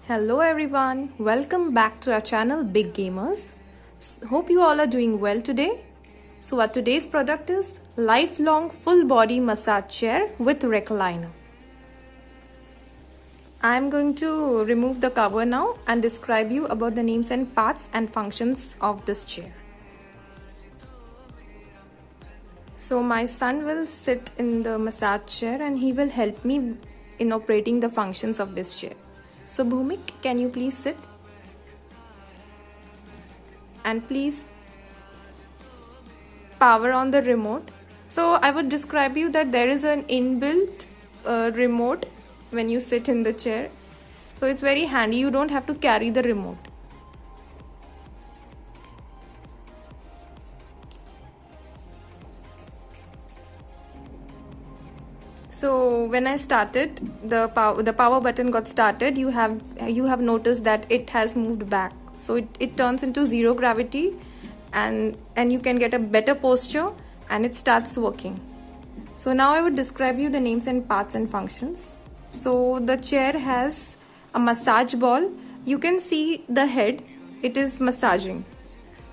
Hello everyone, welcome back to our channel Big Gamers. Hope you all are doing well today. So our today's product is lifelong full body massage chair with recliner. I am going to remove the cover now and describe you about the names and parts and functions of this chair. So my son will sit in the massage chair and he will help me in operating the functions of this chair. So Bhumik, can you please sit? And please power on the remote. So I would describe you that there is an inbuilt remote when you sit in the chair. So it's very handy, you don't have to carry the remote. So when I started, the power button got started, you have noticed that it has moved back. So it turns into zero gravity and you can get a better posture and it starts working. So now I would describe you the names and parts and functions. So the chair has a massage ball. You can see the head, it is massaging.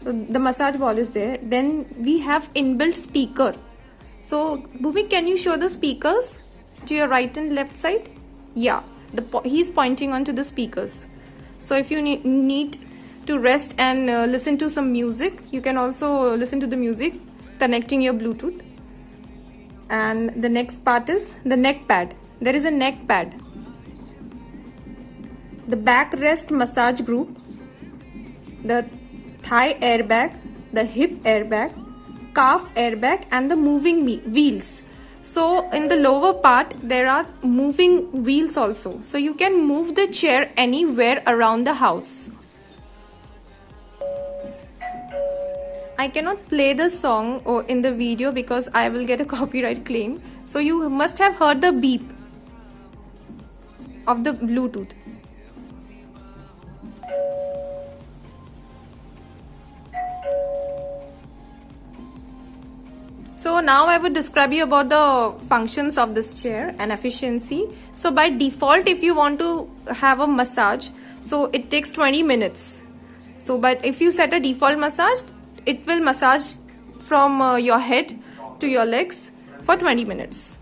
So the massage ball is there. Then we have inbuilt speaker. So Bhumi, can you show the speakers to your right and left side? Yeah, he's pointing onto the speakers. So if you need to rest and listen to some music, you can also listen to the music connecting your Bluetooth. And the next part is the neck pad. There is a neck pad. The backrest massage group, the thigh airbag, the hip airbag, calf airbag and the moving wheels. So in the lower part there are moving wheels also. So you can move the chair anywhere around the house. I cannot play the song in the video because I will get a copyright claim. So you must have heard the beep of the Bluetooth. So now I would describe you about the functions of this chair and efficiency. So by default, if you want to have a massage, so it takes 20 minutes. So but if you set a default massage, it will massage from your head to your legs for 20 minutes.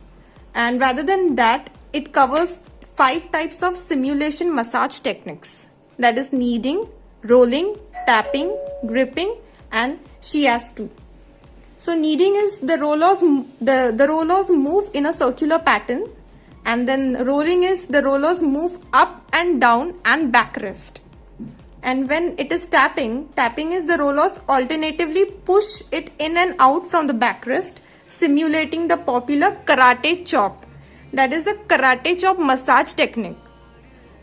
And rather than that, it covers 5 types of simulation massage techniques. That is kneading, rolling, tapping, gripping and shiatsu. So kneading is the rollers move in a circular pattern, and then rolling is the rollers move up and down and backrest. And when it is tapping is the rollers alternatively push it in and out from the backrest, simulating the popular karate chop. That is the karate chop massage technique.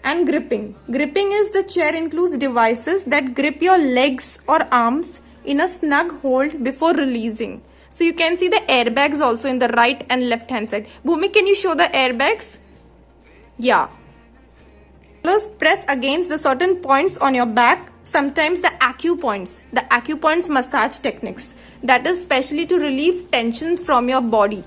And gripping is the chair includes devices that grip your legs or arms in a snug hold before releasing. So you can see the airbags also in the right and left hand side. Bhumi, can you show the airbags? Yeah. Press against the certain points on your back, sometimes the acupoints massage techniques. That is specially to relieve tension from your body.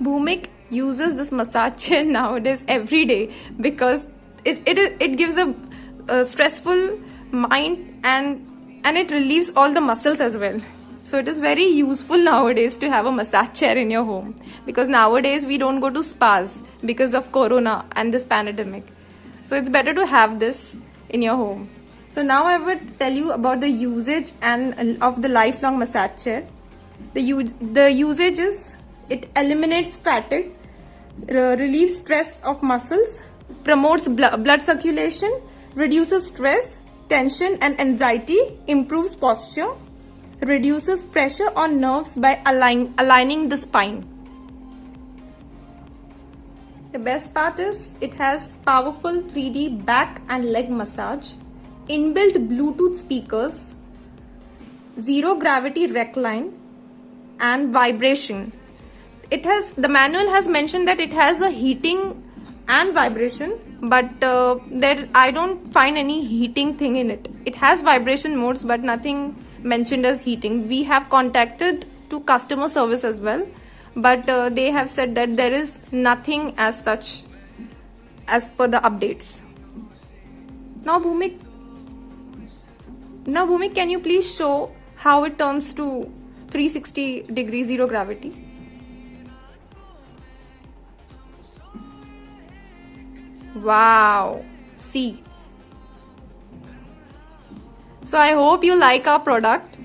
Bhumik uses this massage chair nowadays every day because it gives a stressful mind and it relieves all the muscles as well. So it is very useful nowadays to have a massage chair in your home because nowadays we don't go to spas because of corona and this pandemic. So it's better to have this in your home. So now I would tell you about the usage and of the lifelong massage chair. The usage is it eliminates fatigue, relieves stress of muscles, promotes blood circulation, reduces stress, tension and anxiety, improves posture, reduces pressure on nerves by aligning the spine. The best part is it has powerful 3D back and leg massage, inbuilt Bluetooth speakers, zero gravity recline and vibration. The manual has mentioned that it has a heating and vibration, but I don't find any heating thing in it. It has vibration modes but nothing mentioned as heating. We have contacted to customer service as well, but they have said that there is nothing as such as per the updates. Now Bhumik, can you please show how it turns to 360 degree zero gravity? Wow, see. So I hope you like our product.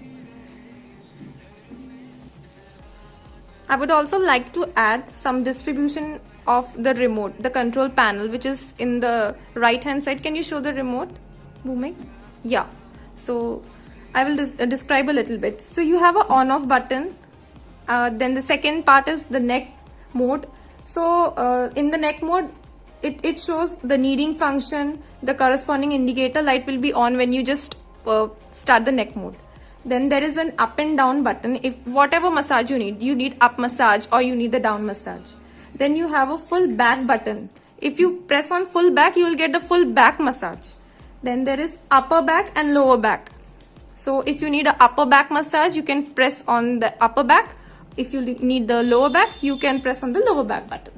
I would also like to add some distribution of the remote, the control panel, which is in the right hand side. Can you show the remote, Bhumik? Yeah. So I will describe a little bit. So you have a on off button. Then the second part is the neck mode. So in the neck mode, it shows the kneading function. The corresponding indicator light will be on when you just start the neck mode. Then there is an up and down button. If whatever massage you need up massage or you need the down massage. Then you have a full back button. If you press on full back, you will get the full back massage. Then there is upper back and lower back. So if you need a upper back massage, you can press on the upper back. If you need the lower back, you can press on the lower back button.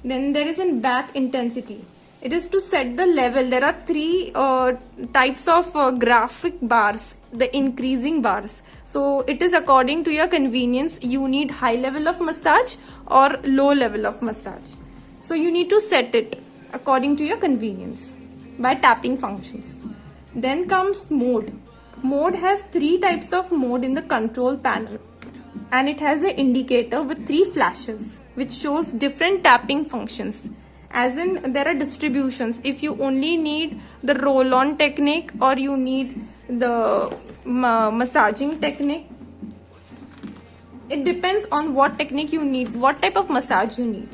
Then there is a back intensity. It is to set the level. There are three types of graphic bars, the increasing bars. So it is according to your convenience. You need high level of massage or low level of massage. So you need to set it according to your convenience by tapping functions. Then comes mode. Mode has three types of mode in the control panel. And it has the indicator with three flashes which shows different tapping functions. As in, there are distributions. If you only need the roll-on technique or you need the massaging technique, it depends on what technique you need, what type of massage you need.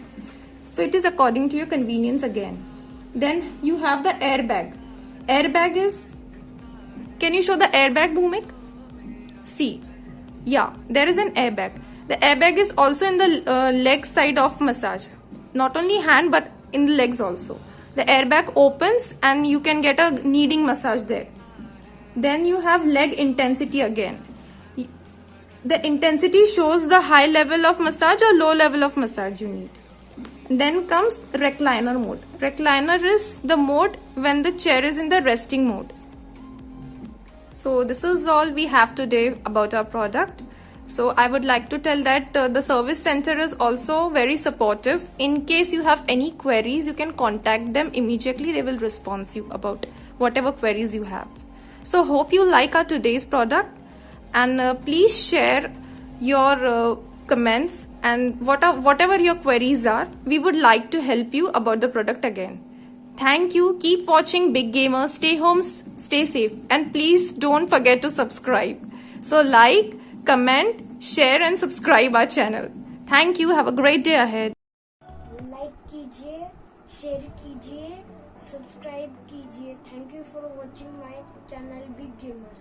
So it is according to your convenience again. Then you have the airbag. Airbag is, can you show the airbag, Bhumik? See, yeah, there is an airbag. The airbag is also in the leg side of massage. Not only hand but in the legs also. The airbag opens and you can get a kneading massage there. Then you have leg intensity again. The intensity shows the high level of massage or low level of massage you need. Then comes recliner mode. Recliner is the mode when the chair is in the resting mode. So this is all we have today about our product. So I would like to tell that the service center is also very supportive. In case you have any queries, you can contact them immediately. They will respond to you about whatever queries you have. So hope you like our today's product, and please share your comments and whatever your queries are. We would like to help you about the product again. Thank you. Keep watching Big Gamer. Stay home, stay safe, and please don't forget to subscribe. So like, comment, share and subscribe our channel. Thank you. Have a great day ahead. Like कीजिए, share कीजिए, subscribe कीजिए. Thank you for watching my channel big gamers.